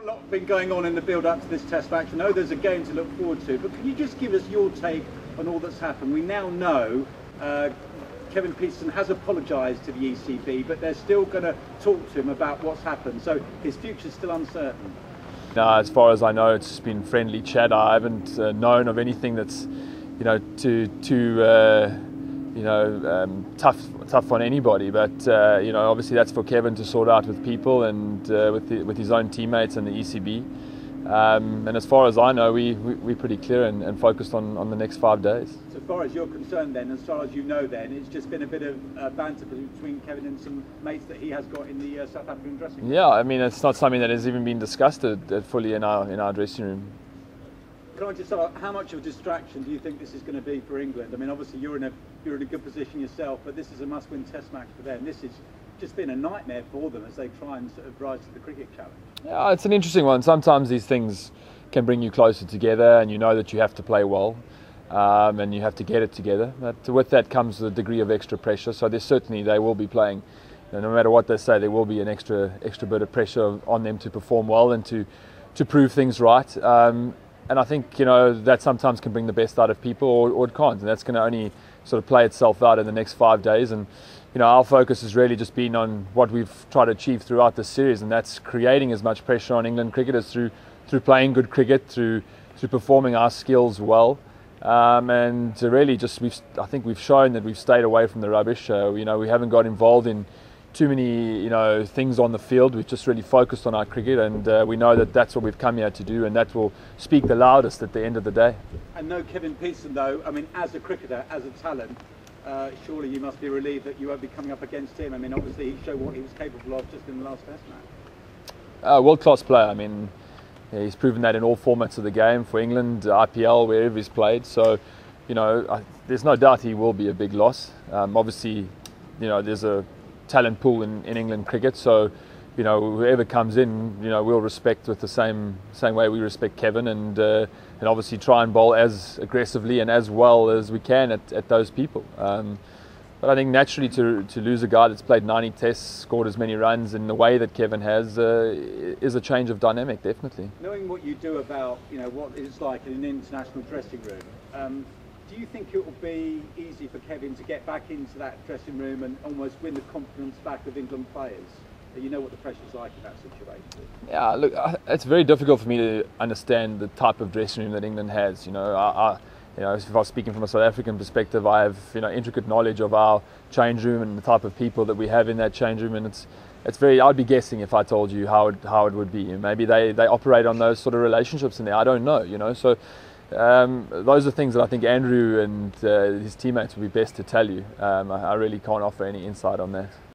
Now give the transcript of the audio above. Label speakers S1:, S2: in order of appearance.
S1: A lot been going on in the build-up to this Test match. I know there's a game to look forward to, but can you just give us your take on all that's happened? We now know Kevin Peterson has apologised to the ECB, but they're still going to talk to him about what's happened. So his future's still uncertain.
S2: No, as far as I know, it's been friendly chat. I haven't known of anything that's, tough on anybody. But obviously that's for Kevin to sort out with people and with his own teammates and the ECB. And as far as I know, we're pretty clear and focused on the next 5 days.
S1: So as far as you're concerned then, as far as you know then, it's just been a bit of banter between Kevin and some mates that he has got in the South African dressing room?
S2: Yeah, I mean, it's not something that has even been discussed fully in our dressing room.
S1: Can I just ask, how much of a distraction do you think this is going to be for England? I mean, obviously you're in a good position yourself, but this is a must-win Test match for them. This has just been a nightmare for them as they try and sort of rise to the cricket challenge.
S2: Yeah, it's an interesting one. Sometimes these things can bring you closer together, and you know that you have to play well, and you have to get it together. But with that comes a degree of extra pressure. So they will be playing. No matter what they say, there will be an extra bit of pressure on them to perform well and to prove things right. And I think that sometimes can bring the best out of people, or it can't, and that's going to only sort of play itself out in the next 5 days. And our focus has really just been on what we've tried to achieve throughout this series, and that's creating as much pressure on England cricketers through playing good cricket, through performing our skills well, and really I think we've shown that we've stayed away from the rubbish. We haven't got involved in too many things on the field. We've just really focused on our cricket, and we know that that's what we've come here to do, and that will speak the loudest at the end of the day.
S1: And no Kevin Peterson though, I mean, as a cricketer, as a talent, surely you must be relieved that you won't be coming up against him. I mean, obviously he showed what he was capable of just in the last Test match.
S2: World-class player. I mean, he's proven that in all formats of the game, for England, IPL, wherever he's played. So, there's no doubt he will be a big loss. Obviously, there's a talent pool in England cricket, so whoever comes in, we'll respect with the same way we respect Kevin, and obviously try and bowl as aggressively and as well as we can at those people. But I think naturally to lose a guy that's played 90 tests, scored as many runs in the way that Kevin has, is a change of dynamic, definitely.
S1: Knowing what you do about what it's like in an international dressing room, do you think it will be easy for Kevin to get back into that dressing room and almost win the confidence back of England players? You know what the pressure's like in that situation. Yeah,
S2: look, it's very difficult for me to understand the type of dressing room that England has. If I was speaking from a South African perspective, I have intricate knowledge of our change room and the type of people that we have in that change room, and it's very. I'd be guessing if I told you how it would be. Maybe they operate on those sort of relationships in there. I don't know. So. Those are things that I think Andrew and his teammates would be best to tell you. I really can't offer any insight on that.